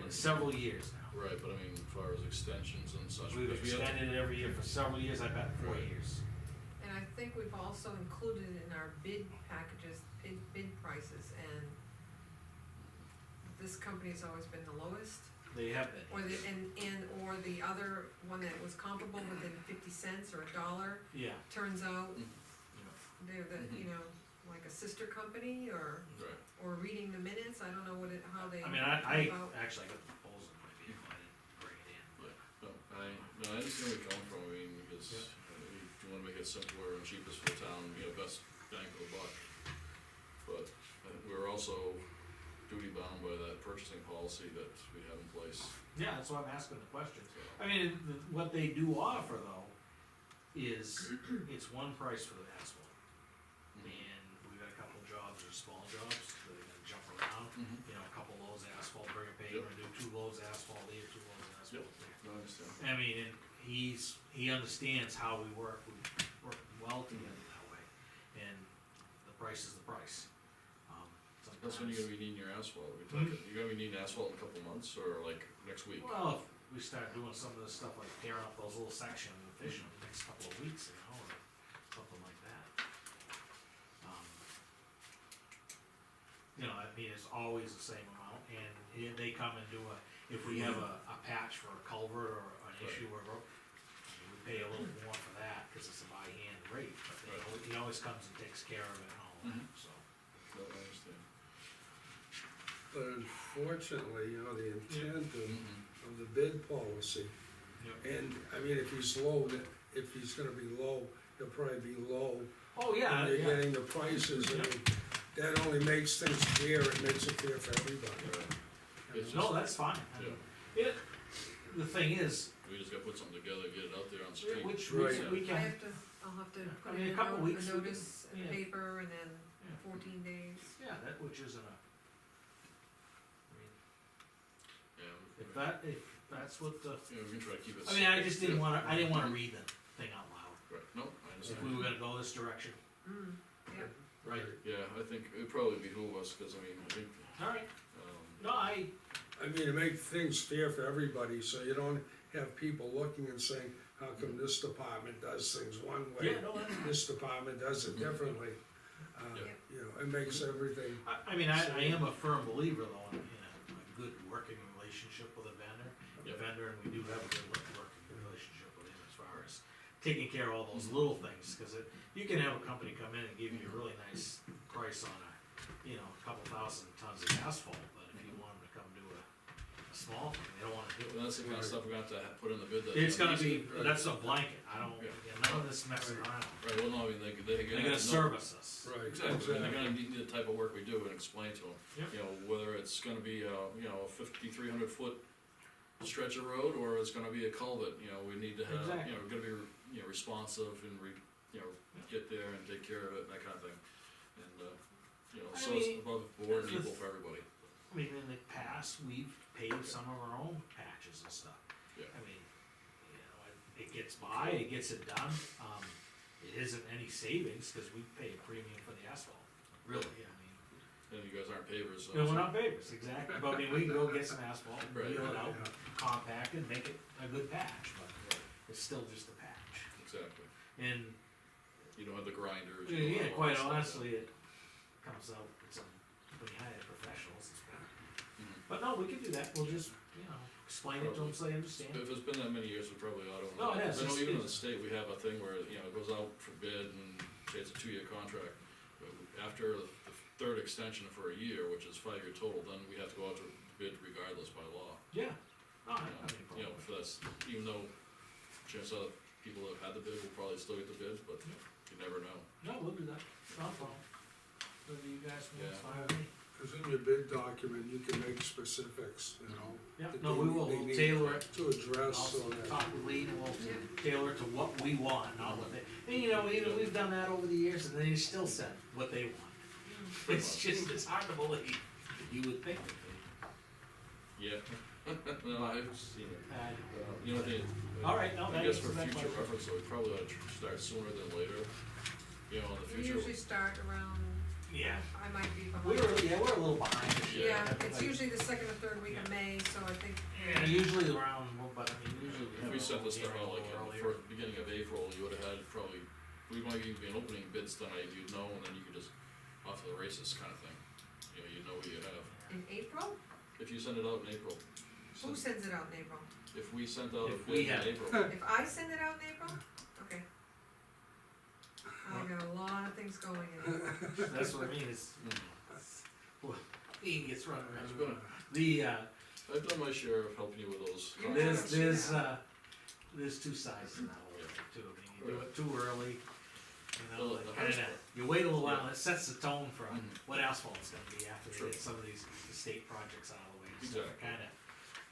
several years now. Right, but I mean, as far as extensions and such. We've because we have- extended it every year for several years, I bet 4 Right. years. And I think we've also included in our bid packages, bid prices, and this company's always been the lowest. They have been. Or the, or the other one that was comparable within 50 cents or $1, Yeah. turns out Mm. they're the, you know, like a sister company, or reading the minutes, I don't know how they. I mean, I go about- actually got the proposal in my vehicle, I didn't bring it in. No, I understand where you're coming from, I mean, because Yeah. if you wanna make it simpler and cheapest for the town, you know, best bang for the buck. But I think we're also duty bound by that purchasing policy that we have in place. Yeah, that's why I'm asking the question. So, I mean, what they do offer though, is, it's one price for the asphalt. And we've got a couple of jobs, or small jobs, where they're gonna jump around, Mhm. you know, a couple loads of asphalt, bring a paver, and do 2 loads of asphalt here, 2 loads of asphalt there. No, I understand. I mean, and he understands how we work well together that way, and the price is the price. That's when you're gonna be needing your asphalt, we're talking, you're gonna be needing asphalt in a couple months, or like next week? Well, if we start doing some of this stuff like tearing up those little sections and fishing the next couple of weeks, you know, or something like that. You know, I mean, it's always the same amount, and they come and do if we have a patch for a culvert or an issue or road, we pay a little more for that, cause it's a by hand rate, but he always comes and takes care of it and all that, so. No, I understand. But unfortunately, you know, the intent Mhm. of the bid policy, Yeah. and, I mean, if he's low, if he's gonna be low, he'll probably be low. Oh, yeah, And you're yeah, getting the prices, Yeah. and that only makes things fair, it makes it fair for everybody. Right. It's no, just- that's fine, I mean, the thing is, We just gotta put something together, get it out there on the street. which Right. we I'll can, have to I put mean, a in couple a weeks we can- notice in the yeah. paper, and then Yeah. 14 days. yeah, that, which isn't I mean, Yeah. if that's what the, Yeah, we can try to keep it. I mean, I just didn't Yeah. I didn't wanna read the thing out loud, Right, no, I if understand. we were gonna go this direction, Yeah, right? Yeah, I think it'd probably behoove us, cause I mean, I think, Alright, um, no, I mean, to make things fair for everybody, so you don't have people looking and saying, how come this department does things one way? yeah, no, that's, This department does it differently. Yeah. You know, it makes everything, I mean, I am a firm believer though in a good working relationship with a vendor. The Yeah. vendor, and we do have a good working relationship with him as far as taking care of all those little things, cause you can have a company come in and give you a really nice price on a couple thousand tons of asphalt, but if you want them to come do a small thing, they don't wanna do it. that's the kind of stuff we're gonna have to put in the bid that. It's gonna be, Right. that's a blanket, I don't, Yeah. none of this messing around, Right, well, no, I mean, they're they're gonna gonna know. service us. right, Exactly, and they're exactly. gonna need the type of work we do and explain to them. Yep. You know, whether it's gonna be a 5,300 foot stretch of road, or it's gonna be a culvert, you know, we need to have, Exactly. we're gonna be, responsive and get there and take care of it, and that kind of thing. And, I so it's mean, above board and the- equal for everybody. I mean, in the past, we've paid some of our own patches and stuff. Yeah. I mean, it gets by, it gets it done, it isn't any savings, cause we pay a premium for the asphalt, really, I mean. And you guys aren't pavers, so. No, we're not pavers, exactly, but I mean, we can go get some asphalt, and Right. wheel it out, compact it, make it a good patch, but it's still just a patch. Exactly. And, You don't have the grinders. you don't yeah, have all quite that stuff. honestly, it comes out, when you hire professionals, it's better. Mhm. But no, we can do that, we'll just, explain it to them so they understand. If it's been that many years, we probably ought to. No, it has. I know It's- even in the it's- state, we have a thing where, it goes out for bid and say it's a 2-year contract. But after the third extension for a year, which is 5-year total, then we have to go out to bid regardless by law. Yeah, no, I don't have any You know, problem. for that's, even though chances are people that have had the bid will probably still get the bids, but you never know. No, we'll do that, no problem. Whatever you guys want, it's Yeah. fine with me. Cause in your bid document, you can make specifics, Yeah, that no, they- we will, they we'll need tailor it, to address, so I'll that. talk with Lee and we'll Yeah. tailor it to what we want, not what they, and we've done that over the years and they still said what they want. It's just, it's hard to believe, you would think that Yeah. No, I've seen it. they. You know, All right, no, I that guess answers for that future question. reference, though, we probably ought to start sooner than later. In the We future. usually start around Yeah. I might be We're, behind. we're a little behind this year. Yeah, it's Like, usually the second or third week of May, so I think. Yeah, usually around, well, but I mean, usually we If have. we a sent this little stuff out like hearing a in the little first, beginning of April, you would've had probably, we might even be opening bids tonight, you'd know, and then you could just, off to the races kind of thing. You know, you'd know what you have. In April? If you send it out in April. Who sends it out in April? If we sent out a If we bid in had- April, If I send it out in April? Okay. I got a lot of things going in April. That's what I mean, it's, mm, well, he gets run It's around. been The, I've done my share of helping you with those. Yeah. there's two sides to that whole thing too, I mean, you do Right. it too early, Well, it the hardest kinda, part- you wait a little while, Yeah. and it sets the tone for Mhm. what asphalt's gonna be after Sure. they get some of these state projects out of the way, so it Exactly. kinda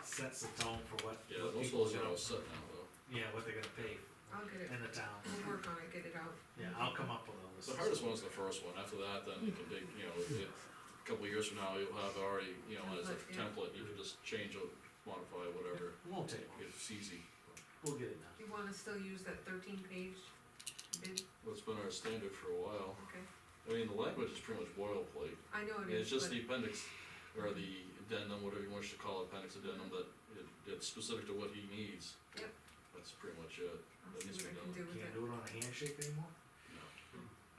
sets the tone for what Yeah, what most of people those are gonna, all set now though. yeah, what they're gonna pay I'll get it, in the town. we'll work on it, get it out. Yeah, I'll come up with a list. The hardest one's the first one, after that, then you can dig, you know, a couple of years from now, you'll have already, you know, as a Template, yeah. template, you can just change it, modify whatever, It won't take long, it's easy. we'll get it done. You wanna still use that 13-page bid? Well, it's been our standard for a while. Okay, I mean, the language is pretty much boilerplate. I know I it mean, it's is, just but the appendix, or the addendum, whatever you wish to call it, appendix addendum, that it's specific to what he needs. Yep. That's pretty much it. I'll That see needs to what I be can done. do with Can't it. do it on a handshake anymore? No.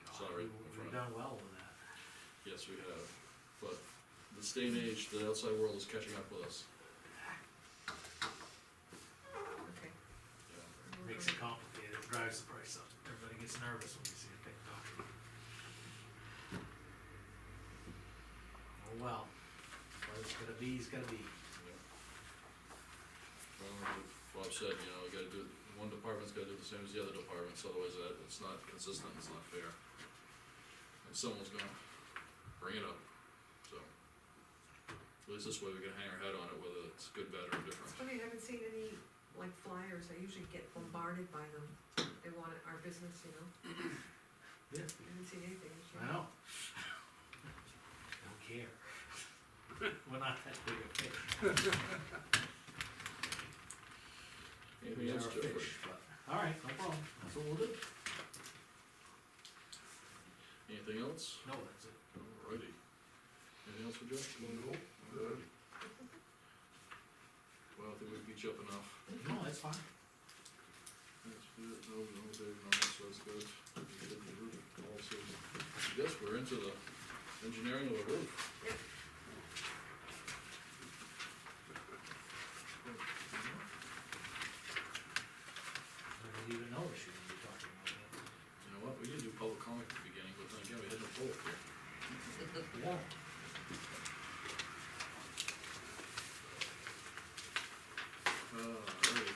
God, Sorry, my We've friend. done well with that. Yes, we have, but this day and age, the outside world is catching up with us. Okay. Yeah. I'll work Makes on it complicated, it drives the price up, everybody gets nervous when you see a big document. Oh well, what it's gonna be, is gonna be. Yeah. Well, like Bob said, you know, you gotta do, one department's gotta do the same as the other departments, otherwise it's not consistent, it's not fair. And someone's gonna bring it up, so. At least this way we can hang our head on it, whether it's good, bad, or It's indifferent. funny, I haven't seen any, like, flyers, I usually get bombarded by them, they want our business, you know, Yeah. I haven't seen anything this year. I know. Don't care. We're not that big a fish. Anything We else, are a Jeffrey? fish, but, alright, no problem, that's what we'll do. Anything else? No, that's it. Alrighty. Anything else for Jeff? Nope, good. Well, I think we beat you up enough. No, that's fine. That's good, no, so that's good. We did the roof also. Yes, we're into the engineering of the roof. Yep. I didn't even notice you when you were talking about that. You know what, we did do public comment at the beginning, but then again, we had no poll here. Yeah. Alright,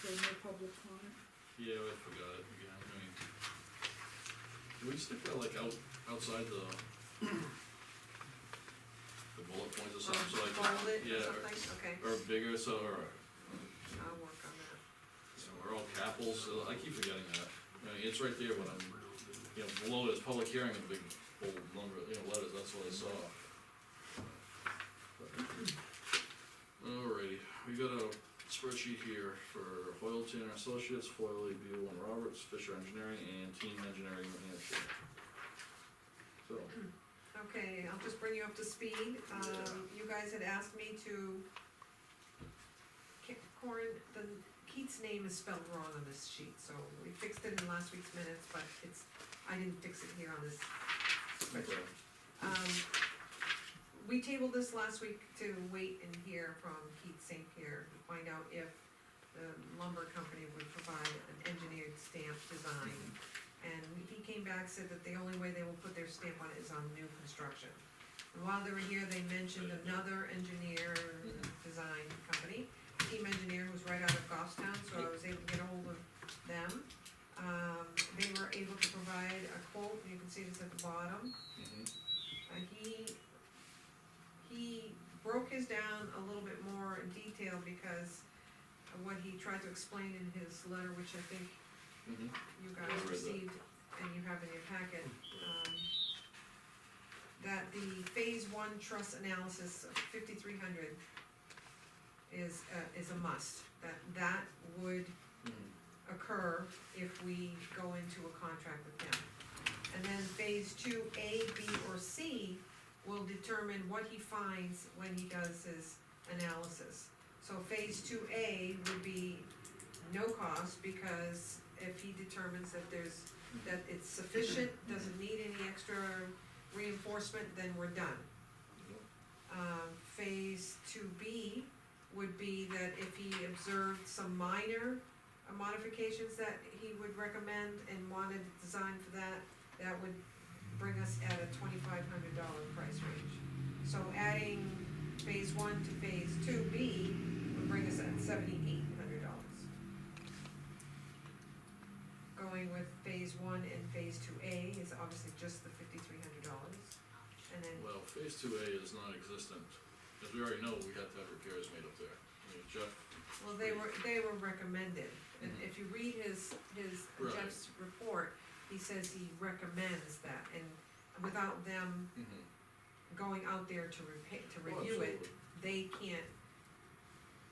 There's no public comment? yeah, I forgot it again, I mean. Can we stick that like outside the bullet points or something, so like, Fold it or yeah, something, okay, or bigger, so, or, I'll work on that. so we're all capitals, so I keep forgetting that. I mean, it's right there when I'm, you know, below this public hearing with big bold number, you know, letters, that's what I saw. Alrighty, we got a spreadsheet here for Hoyleton Associates, Foyle, Buell and Roberts, Fisher Engineering, and Team Engineering New Hampshire. So, Okay, I'll just bring you up to speed, you guys had asked me to, Corin, Keith's name is spelled wrong on this sheet, so we fixed it in last week's minutes, but I didn't fix it here on this spreadsheet. We tabled this last week to wait and hear from Keith St. Pierre to find out if the lumber company would provide an engineered stamp design. And he came back, said that the only way they will put their stamp on it is on new construction. And while they were here, they mentioned another engineer design company, Team Engineer, who's right out of Goffstown, so I was able to get a hold of them. They were able to provide a quote, you can see this at the bottom. He broke his down a little bit more in detail because of what he tried to explain in his letter, which I think you guys I read that. received and you have in your packet. That the phase one truss analysis of 5,300 is a must, that would occur if we go into a contract with him. And then phase two, A, B, or C will determine what he finds when he does his analysis. So phase two A would be no cost, because if he determines that that it's sufficient, doesn't need any extra reinforcement, then we're done. Phase two B would be that if he observed some minor modifications that he would recommend and wanted a design for that, that would bring us at a $2,500 price range. So adding phase one to phase two B would bring us at $7,800. Going with phase one and phase two A is obviously just the $5,300, and then, Well, phase two A is non-existent, because we already know we have to have repairs made up there. I mean, Jeff, well, they were recommended, and if you read his Right. Jeff's report, he says he recommends that, and without them going out there to review it, absolutely. they can't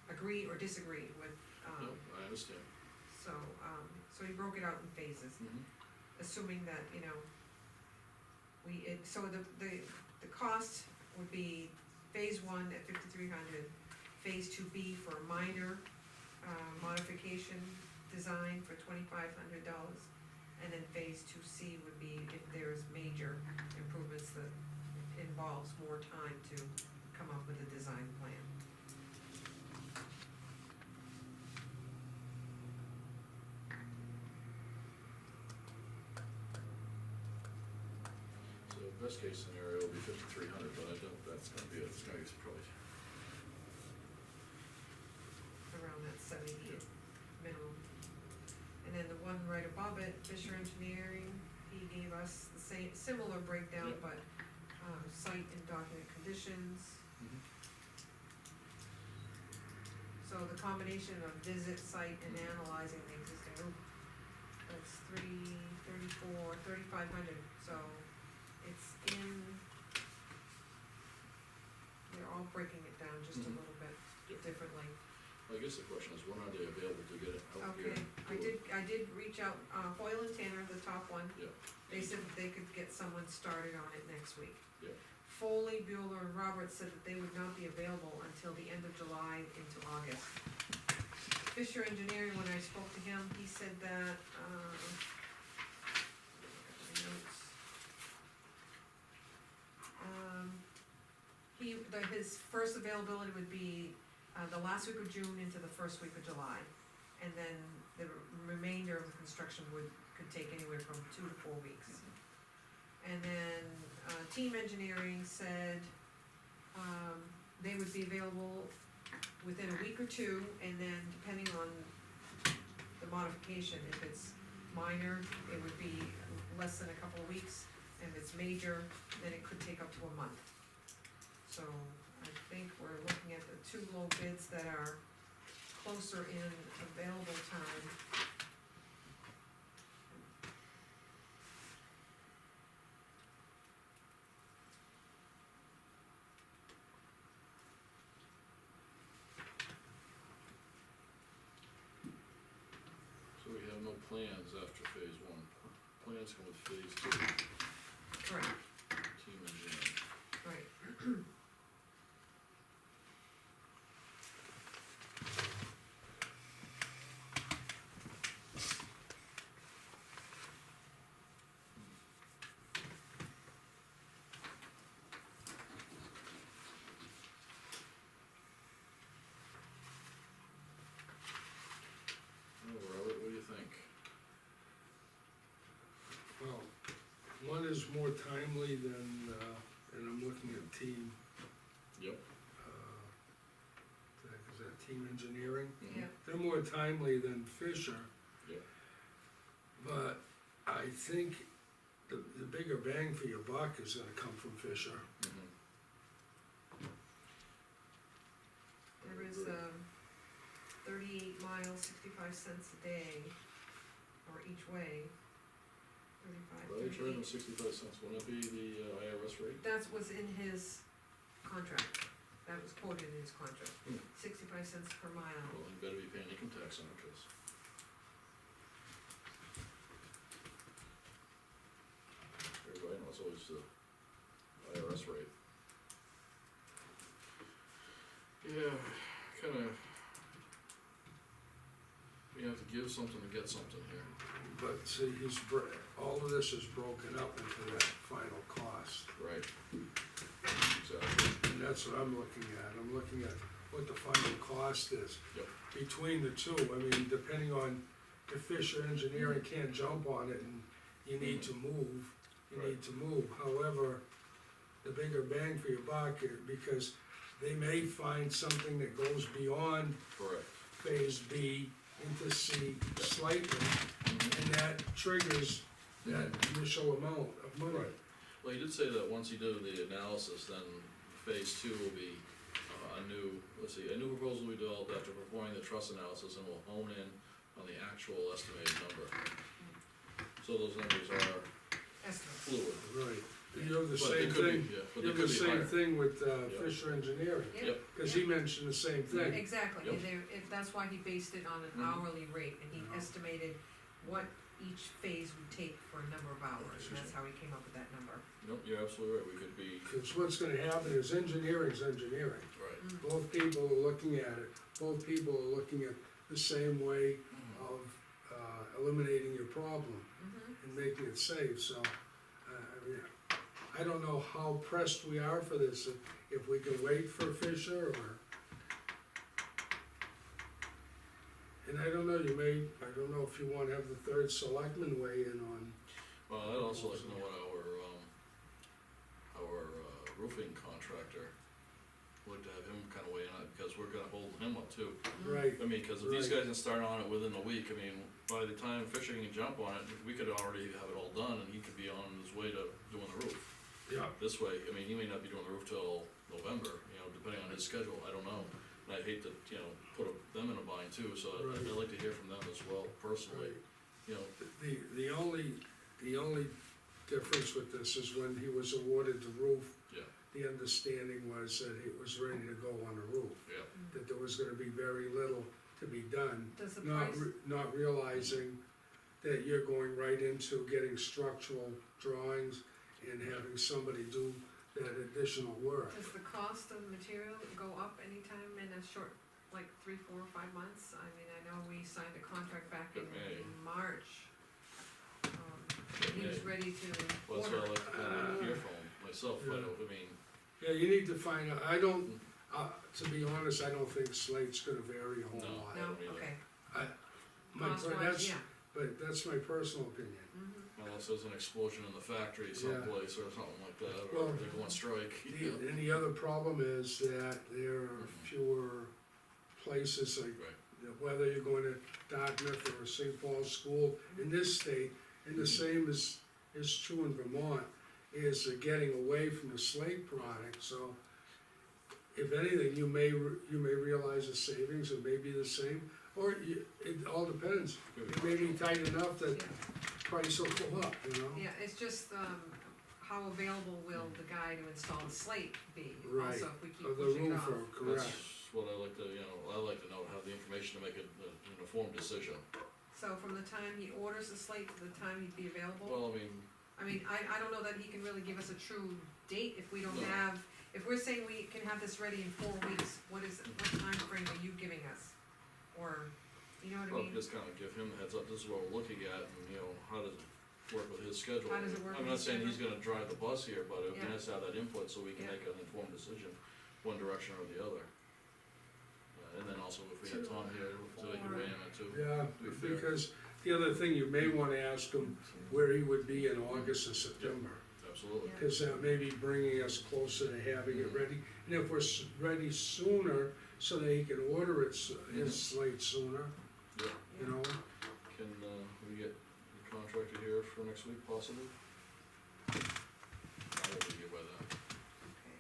agree or disagree with, No, I understand. so, so he broke it out in phases, assuming that, so the cost would be phase one at $5,300, phase two B for a minor, modification design for $2,500, and then phase two C would be if there's major improvements that involves more time to come up with a design plan. So best case scenario will be 5,300, but I don't, that's gonna be probably, Around that 78 minimum. And then the one right above it, Fisher Engineering, he gave us the same, similar breakdown, Yep. but, site and document conditions. So the combination of visit, site, and analyzing the existing roof, that's 3,500, so it's in, they're all breaking it down just a Mhm. little bit Yep. differently. I guess the question is, when are they available to get it out here? Okay, I did reach out, Hoyle and Tanner, the top one, Yeah, they said that they could get someone started on it next week. yeah, Foley, Bueller, and Roberts said that they would not be available until the end of July into August. Fisher Engineering, when I spoke to him, he said that, my notes. His first availability would be, the last week of June into the first week of July. And then the remainder of the construction could take anywhere from 2 to 4 weeks. And then, Team Engineering said, they would be available within a week or two, and then depending on the modification, if it's minor, it would be less than a couple of weeks, if it's major, then it could take up to a month. So, I think we're looking at the 2 low bids that are closer in available time. so we have no plans after phase one. Plans come with phase two, Correct, team engineering. right. Oh, Robert, what do you think? Well, one is more timely than, and I'm looking at team, Yep. is that team engineering? Yeah, They're more timely than Fisher. Yep. But I think the bigger bang for your buck is gonna come from Fisher. there is, 38 miles, 65 cents a day, or each way, 35, Well, they charge them 38. 65 cents, wouldn't it be the IRS rate? That was in his contract, that was quoted in his contract, Hmm. 65 cents per mile. Well, you better be paying income tax on it, 'cause Yeah, kinda, we have to give something to get something here. But see, all of this is broken up into that final cost, Right. Exactly. and that's what I'm looking at, I'm looking at what the final cost is. Yep. Between the two, I mean, depending on if Fisher Engineering can't jump on it and you need to move, you Right. need to move, however, the bigger bang for your buck, because they may find something that goes beyond Correct. phase B into C slightly, and that triggers that initial amount of money. Right. Well, he did say that once you do the analysis, then phase two will be a new proposal we developed after performing the trust analysis, and will hone in on the actual estimated number. So those numbers are Estimates. fluid. Right, you have the But they same could be, thing, yeah, but you they have the could be same higher. thing with Yep. Fisher Engineering, Yep. cause he mentioned the same thing. Exactly, Yep. and that's why he based it on an Mhm. hourly rate, and he Mhm. estimated what each phase would take for a number of hours, and that's how he came up with that number. Nope, you're absolutely right, we could be, Cause what's gonna happen is engineering's engineering, right. both people are looking at it, both people are looking at the same way of, eliminating your problem and making it safe, so, I mean, I don't know how pressed we are for this, if we can wait for Fisher, or. And I don't know, I don't know if you wanna have the third selectman weigh in on, Well, I'd also like to know what our roofing contractor, would have him kinda weigh in on it, because we're gonna hold him up too. right, I mean, cause if these Right. guys can start on it within a week, I mean, by the time Fisher can jump on it, we could already have it all done, and he could be on his way to doing the roof. yeah, This way, I mean, he may not be doing the roof till November, depending on his schedule, I don't know. And I'd hate to, put them in a bind too, so I'd Right. like to hear from them as well, personally, right. The only difference with this is when he was awarded the roof, Yeah. the understanding was that it was ready to go on the roof, yeah, that there was gonna be very little to be done, Does the not, price, not realizing that you're going right into getting structural drawings and having somebody do that additional work. does the cost of material go up anytime in a short, like 3, 4, or 5 months? I mean, I know we signed a contract back in It may. March. He was may. ready to well, that's order. what I like to kinda hear from myself, Yeah. I mean, Yeah, you need to find out, I don't, to be honest, I don't think slate's gonna vary a whole No. lot. No, I don't either. okay. But Cost-wise, that's, yeah. but that's my personal opinion. unless there's an explosion in the factory someplace or something like that, or Well, they go on strike. And the other problem is that there are fewer places, like, Right, whether you're going to Dartmouth or St. Paul's School in this state, and the same is true in Vermont, is getting away from the slate product, so if anything, you may realize the savings, it may be the same, or it all depends. It may be tight enough that Yeah. price will go up, Yeah, it's just, how available will the guy to install the slate be? Right. Also, if we keep Of the pushing it off. roofer, correct. that's what I like to, I like to know, have the information to make an informed decision. So from the time he orders the slate to the time he'd be available? Well, I mean, I don't know that he can really give us a true date if we don't No. have, if we're saying we can have this ready in 4 weeks, what time frame are you giving us? Or, you know what I well, mean? just kinda give him the heads up, this is what we're looking at, and, how does it work with his schedule? How does it work I'm with not his saying he's schedule? gonna drive the bus here, but it would be Yeah. nice to have that input so we can Yeah. make an informed decision, one direction or the other. And then also if we had Tom here, so he can weigh in on it too. Yeah, To be fair. because the other thing, you may wanna ask him where he would be in August and September. Absolutely. Yeah. Cause that may be bringing us closer to having it ready, and if we're ready sooner, so that he can order his slate sooner, Yeah. you know? Can, we get the contractor here for next week possibly? I won't be here by then. Okay,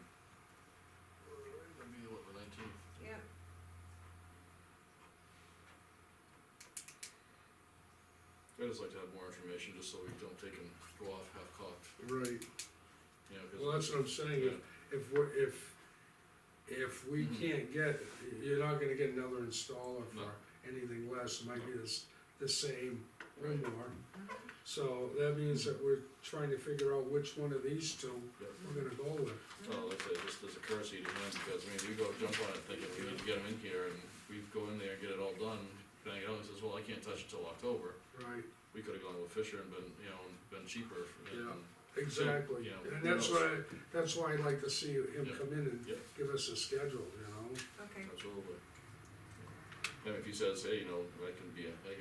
That'd be what, the 19th? yeah, I just like to have more information, just so we don't take and go off half-cocked, Right. 'cause. Well, that's what I'm saying, Yeah. if we can't get, you're not gonna get another installer No. for anything less, it might be the same or Right. more. So that means that we're trying to figure out which one of these two Yeah. we're gonna go with. Well, like I say, just as a courtesy to him, because, we go jump on it thinking we get them in here, and we go in there and get it all done, bang it out, he says, well, I can't touch it till October. right, We could've gone with Fisher and been, been cheaper, Yeah. and, exactly. you know, And who that's knows? that's why I'd like to see him Yeah. come in and Yeah. give us a schedule, Okay, absolutely. And if he says, hey, I can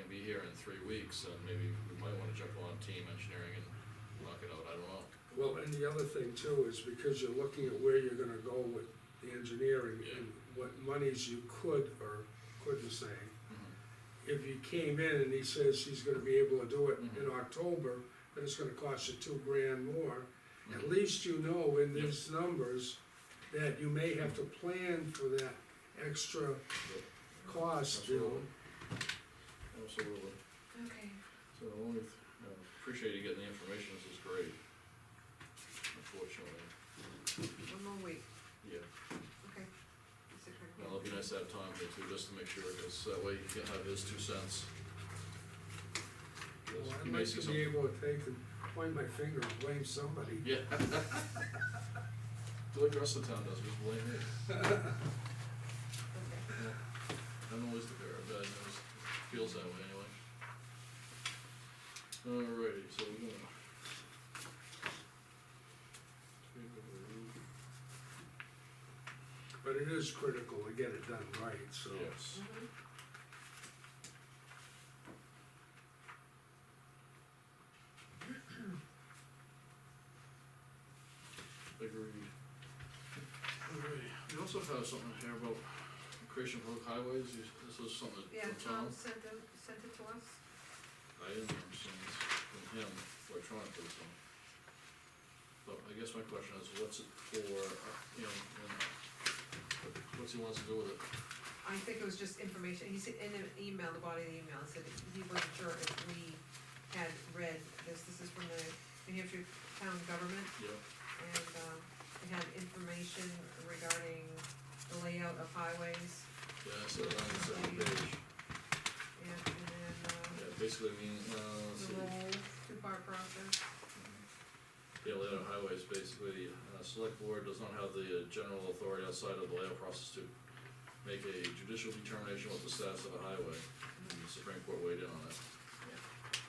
be here in 3 weeks, and maybe we might wanna jump on team engineering and knock it out, I don't know. Well, and the other thing too is because you're looking at where you're gonna go with the engineering Yeah. and what monies you could or couldn't save. Mhm. If you came in and he says he's gonna be able to do it in Mhm. October, then it's gonna cost you $2,000 more. At Mhm. least you know in Yep. these numbers that you may have to plan for that extra cost, Absolutely. okay. So, only, appreciate you getting the information, this is great. Unfortunately, One more week, yeah. okay. Is it correct? Well, it'd be nice to have Tom here too, just to make sure, because that way he can have his 2 cents. 'Cause Well, he I'd may like see to some- be able to take and point my finger and blame somebody. Yeah. Do like the rest of the town does, just blame me. Okay. I'm always the bearer of bad news, feels that way anyway. Alrighty, so we're gonna. But it is critical to get it done right, so. Yes. Mhm. Agreed. Alright, we also have something here about creation of public highways, this is something Yeah, from Tom. Tom sent it to us. I didn't remember seeing this from him electronically, so. But I guess my question is, what's it for, and what's he wants to do with it? I think it was just information, he said in an email, the body of the email, said that he wasn't sure if we had read this is from the New Hampshire Town Government, Yeah, and, it had information regarding the layout of highways, yeah, so on the second page, yeah, and then, yeah, basically means, let's the see. role, two-part process. Yeah, layout of highways, basically, select board does not have the general authority outside of the layout process to make a judicial determination what the status of a highway, and the Supreme Court weighed in on it. Yeah.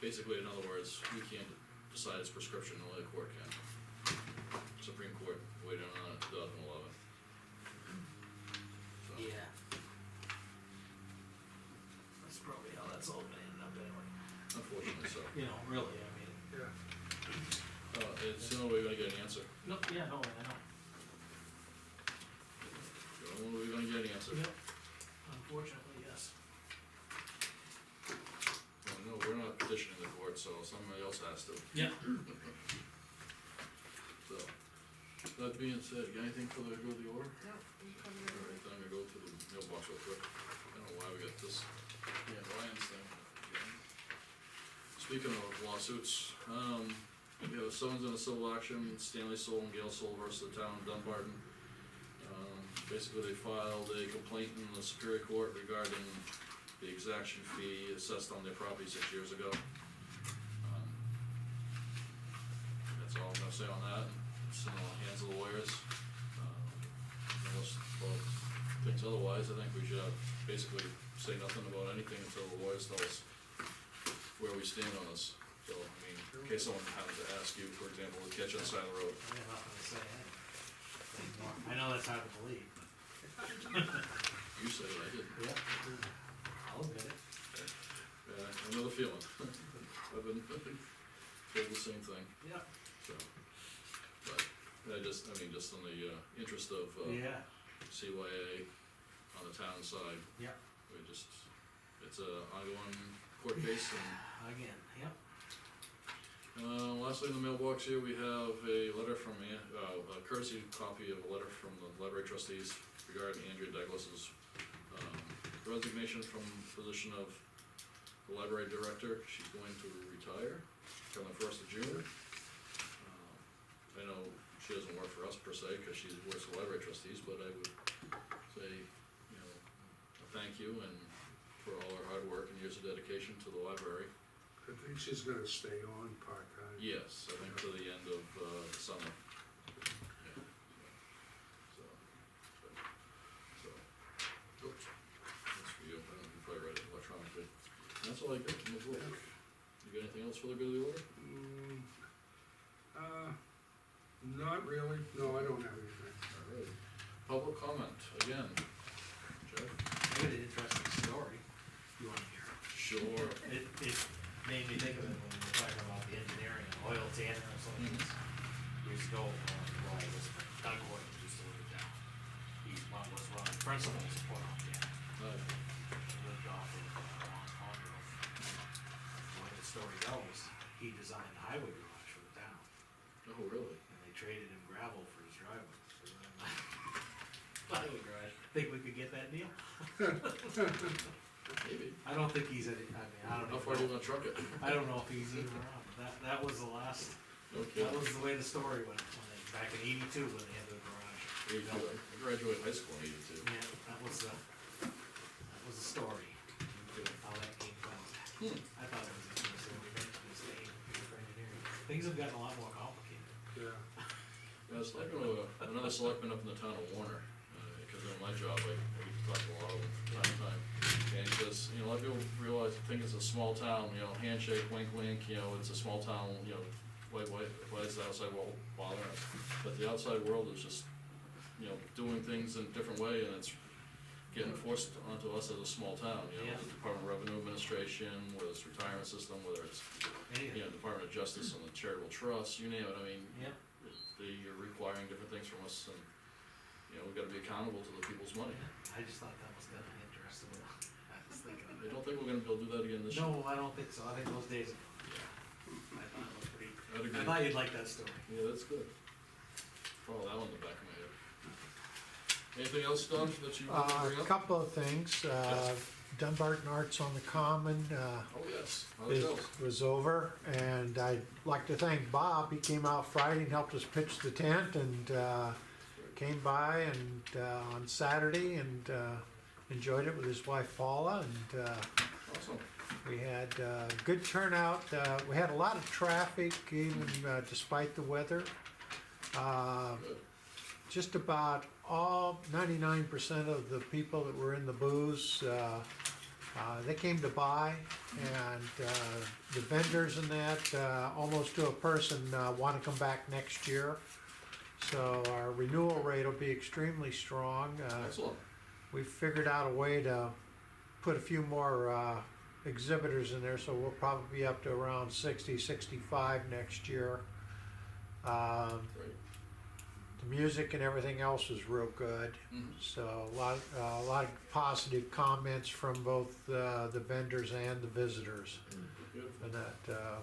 Basically, in other words, we can't decide its prescription, only the court can. Supreme Court weighed in on it in 2011. So, Yeah. That's probably how that's all gonna end up anyway. unfortunately so. Really, I mean, Yeah, It's the only way we're gonna get an answer. no, yeah, no, I know. The only way we're gonna get an answer. Yep. Unfortunately, yes. Well, no, we're not petitioning the court, so somebody else has to. Yeah. So, that being said, got anything for the go of the order? No, we covered Alright, it. then I'm gonna go to the mailbox real quick. I don't know why we got this, Ryan's thing. Speaking of lawsuits, we have a summons and a civil action, Stanley Soul and Gail Soul versus the town of Dunbarton. Basically, they filed a complaint in the Superior Court regarding the exaction fee assessed on their property 6 years ago. That's all I'm gonna say on that, it's in the hands of the lawyers. Unless, things otherwise, I think we should basically say nothing about anything until the lawyers tell us where we stand on this. So, I mean, in case someone happens to ask you, for example, to catch on the side of the road. I got nothing to say anymore. I know that's hard to believe. You said it, I didn't. Yeah. I'll admit it. Yeah, I know the feeling. I've been told the same thing, Yeah. so. But, just in the, interest of, Yeah. CYA on the town side, Yeah. it's a ongoing court case, and Again, yep. lastly, in the mailbox here, we have a letter from, a courtesy copy of a letter from the library trustees regarding Andrea Douglas's resignation from the position of the library director. She's going to retire come the 1st of June. I know she doesn't work for us per se, cause she works for library trustees, but I would say, a thank you and for all her hard work and years of dedication to the library. I think she's gonna stay on part-time. Yes, I think to the end of, the summer. Yeah, so, That's all I got from the book. You got anything else for the good of the order? Not really, no, I don't have anything. Alright. Public comment, again. Jeff? I got an interesting story, you wanna hear? Sure. It made me think of it when we were talking about the engineering and oil tanner and something. Years ago, well, I was, Doug Hoyle used to live in town. He's one of the principals of Port Arthur. Lived off of, Monroe. The way the story goes, he designed the highway garage for the town, Oh, really? and they traded him gravel for his driveway. So then, highway garage, think we could get that deal? Maybe. I don't think he's any, I mean, I don't know. How far do you wanna truck it? I don't know if he's even around, but that was the last, No that kidding. was the way the story went, when they, back in '82 when they had the garage. 82. I graduated high school in '82. Yeah, that was the story, how that came about. I thought it was interesting, we mentioned this day for engineering. Things have gotten a lot more complicated. Yeah, I was talking to another selectman up in the town of Warner, because in my job, I talk to a lot of them time to time. And he says, you know, a lot of people realize, think it's a small town, you know, handshake, wink, wink, you know, it's a small town, you know, why is the outside world bothering us? But the outside world is just, you know, doing things in a different way, and it's getting forced onto us as a small town, you know, Yeah. the Department of Revenue Administration, whether it's retirement system, whether it's, you Anything, know, Department of Justice and the charitable trust, you name it, I mean, yeah, they're requiring different things from us, and, you know, we've gotta be accountable to the people's money. I just thought that was kind of interesting, I was thinking of I it. don't think we're gonna be able to do that again this year. No, I don't think so, I think those days are gone. I thought it was pretty, I'd agree. I thought you'd like that story. Yeah, that's good. Follow that one in the back of my head. Anything else, Don, that you want to bring A up? couple of things, Dunbarton Arts on the Common, Oh, yes, how it goes. was over, and I'd like to thank Bob, he came out Friday and helped us pitch the tent, and, came by and, on Saturday, and, enjoyed it with his wife Paula, and, Awesome. we had good turnout. We had a lot of traffic, even despite the weather. Good. Just about all 99% of the people that were in the booths, they came to buy, and the vendors and that, almost to a person, want to come back next year. So our renewal rate will be extremely strong. Excellent. We've figured out a way to put a few more exhibitors in there, so we'll probably be up to around 60, 65 next year. Great. The music and everything else was real good, so a lot of positive comments from both the vendors and the visitors. Good. And that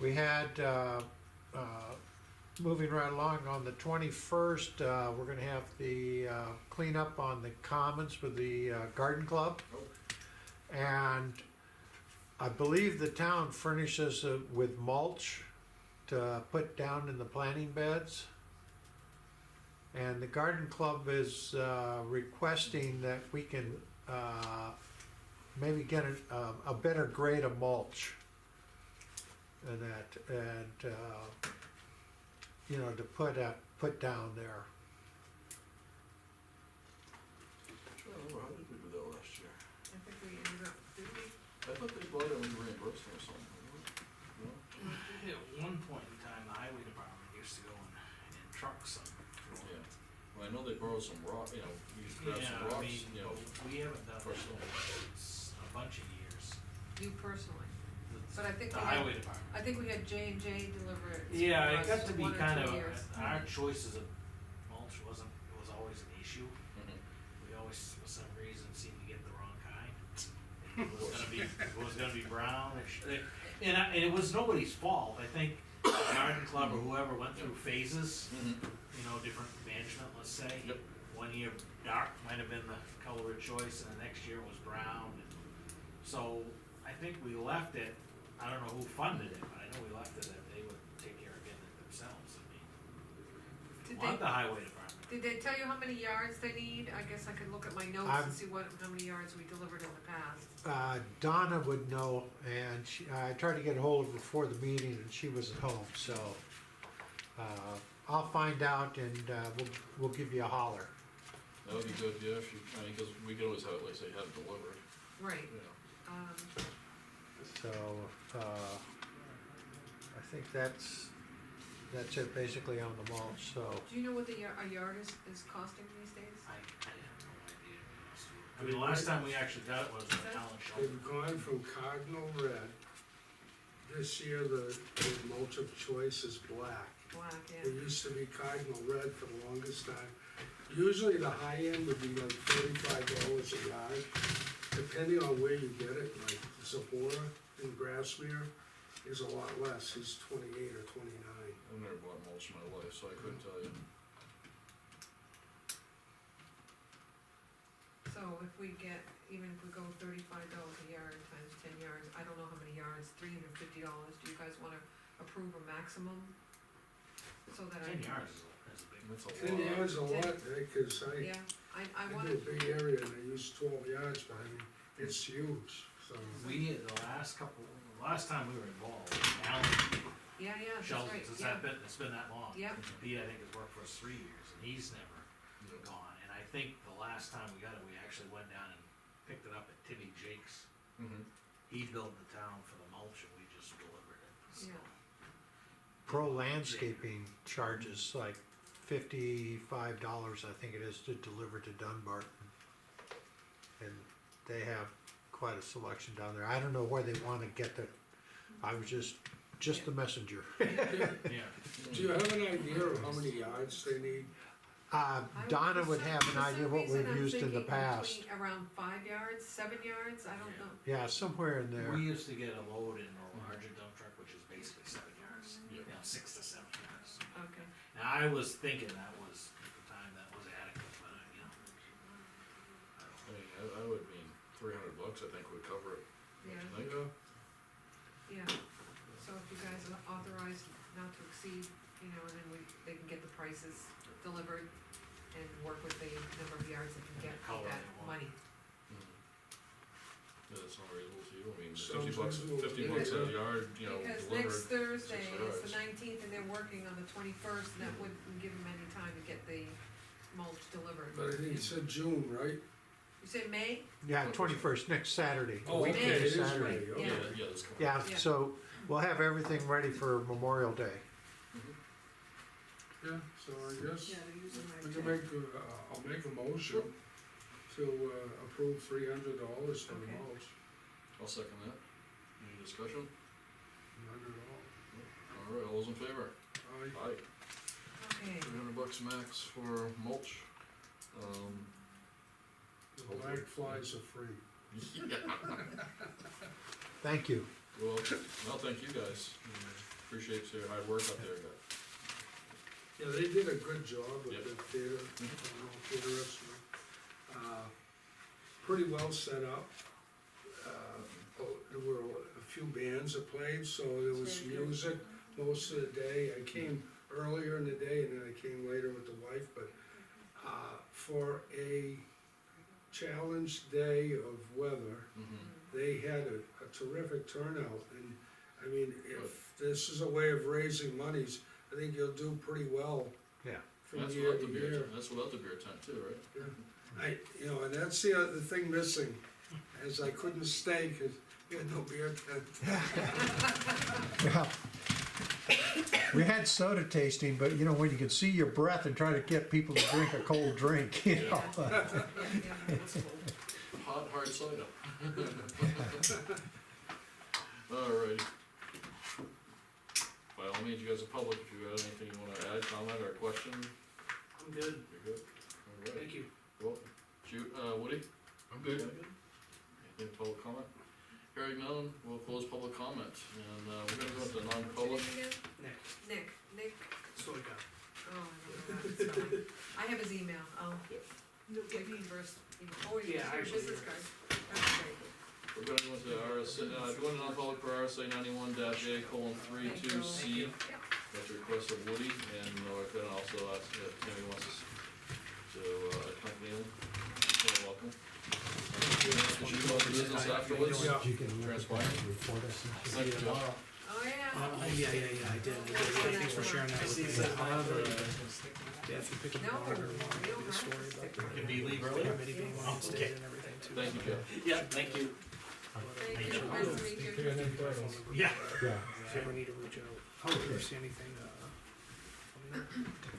we had moving right along on the 21st, we're going to have the cleanup on the commons with the garden club. Oh. And I believe the town furnishes it with mulch to put down in the planting beds. And the garden club is requesting that we can maybe get a better grade of mulch. And that, and you know, to put down there. I'm trying to remember, how did we do that last year? I think we ended up, did we? I thought they bought it when you reimbursed them or something. No? At one point in time, the highway department used to go and truck some. Yeah. Well, I know they borrowed some rock, you know, you grab some Yeah, I rocks, mean, you know. we haven't done that personal. in a bunch of years. You personally, The- but I think The we had, highway department. I think we had J&J deliver it. Yeah, to it us got to be 1 or kind 2 of, years. our choices of mulch it was always an issue. Mhm. We always, for some reason, seemed to get the wrong kind. It was gonna be brown, and it was nobody's fault, I think the garden club or whoever went through phases, Mhm. you know, different management, let's say. Yep. 1 year dark might have been the color of choice, and the next year it was brown. So, I think we left it, I don't know who funded it, but I know we left it that they would take care of getting it themselves, I mean. Did Want they, the highway department. did they tell you how many yards they need? I guess I could look at my notes I'm- and see how many yards we delivered in the past. Donna would know, and I tried to get a hold of her before the meeting, and she was at home, so I'll find out, and we'll give you a holler. That would be good, yeah, if you, I mean, cause we could always have it, like say, have it delivered, Right, you know. So, I think that's it basically on the mulch, so. Do you know what a yard is costing these days? I have no idea, to be honest with you. I mean, the last time we actually got it was when Alan Shelton. They've gone from cardinal red. This year, the mulch of choice is black. Black, It yeah. used to be cardinal red for the longest time. Usually the high end would be like $35 a yard, depending on where you get it, like Zahora in Grassmere is a lot less, it's 28 or 29. I've never bought mulch in my life, so I couldn't tell you. So if we get, even if we go $35 a yard times 10 yards, I don't know how many yards, $350, do you guys wanna approve a maximum? So that 10 yards is a big. That's a 10 lot. yards is a lot, cause Yeah, I I wanna, do a big area and I use 12 yards, but I mean, it's huge, so. We, the last time we were involved, Alan yeah, that's Shelton, right, it's been that long. Yep. Pete, I think, has worked for us 3 years, and he's never Yeah. gone, and I think the last time we got it, we actually went down and picked it up at Timmy Jake's. Mhm. He built the town for the mulch, and we just delivered it, so. Yeah. Pro Landscaping charges like $55, I think it is, to deliver to Dunbarton. And they have quite a selection down there. I don't know where they wanna get the, I was just the messenger. Yeah, Do you have an idea of how many yards they need? Donna would have an idea what we've used in the past. Around 5 yards, 7 yards, I don't Yeah. know. Yeah, somewhere in there. we used to get a load in a larger dump truck, which is basically 7 yards, Yeah. 6 to 7 yards. Okay, Now, I was thinking that was, at the time, that was adequate, but, I mean, I would mean $300, I think would cover it. yeah, Don't you think? yeah. So if you guys are authorized not to exceed, and then they can get the prices delivered and work with the number of yards they can get Color with that they want. money. Yeah, that's not reasonable to you, I mean, Sounds 50 bucks, reasonable to 50 me, bucks a yeah. yard, Because delivered. next Thursday, 6 it's yards. the 19th, and they're working on the 21st, and that wouldn't give them any time to get the mulch delivered. But I think you said June, right? You said May? Yeah, 21st, next Saturday. a Oh, week okay, from it is Saturday. May, Yeah, okay. yeah, that's correct. Yeah, Yeah. so we'll have everything ready for Memorial Day. Yeah, so I guess Yeah, they're using we my can tank. I'll make a motion to approve $300 for the Okay. mulch. I'll second that. Any discussion? None at Alright, all those in favor? all. Aye. Okay, $300 max for mulch. The black flies are free. Thank you. Well, no, thank you guys. Appreciate your hard work up there, guys. Yeah, they did a good job with Yep. the theater, theater restaurant. Pretty well set up. There were a few bands that played, so there was Very good. music most of the day. I came earlier in the day and then I came later with the wife, but, for a challenged day of weather, they had a terrific turnout, and, I mean, if this is a way of raising monies, I think you'll do pretty well Yeah. from That's year without to the beer, year. that's without the beer tent too, right? And that's the other thing missing, as I couldn't stay, cause we had no beer tent. Yeah. We had soda tasting, but when you can see your breath and try to get people to drink a cold drink, yeah, yeah, that's cool. Hot, hard cider. Alright. By all means, you guys are public, if you got anything you wanna add, comment, or question, I'm good, you're good. Alright, thank you. well, Woody? I'm good. Anything public comment? Hearing none, we'll close public comment, and, we're gonna go into non-public. What's your name again? Nick, Nick, so we got. oh, I don't know how to spell it. I have his email, I'll give you first, or you Yeah, your actually, business you're- card. That's great. We're gonna go into RSA, going to non-public for RSA 91-A:32C. Yep. That's a request of Woody, and we're gonna also ask if Tammy wants us to accompany him. You're welcome. Did you go to business afterwards? Yeah. Transpire? Thank you, Joe. Oh, yeah. Yeah, I did. Thanks for sharing that with me. I'll have yeah, if you pick up No, the water, we I'll don't give you the have story to about stick the with Can be leave early? committee being Oh, Wednesday okay. and everything too. Thank you, Joe. Yeah, thank you. Thank you. Nice to meet you. Yeah. Yeah. If you ever need to reach out, if you see anything, let me know.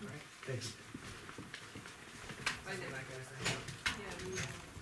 Right? Thank you. Bye now. Yeah, we-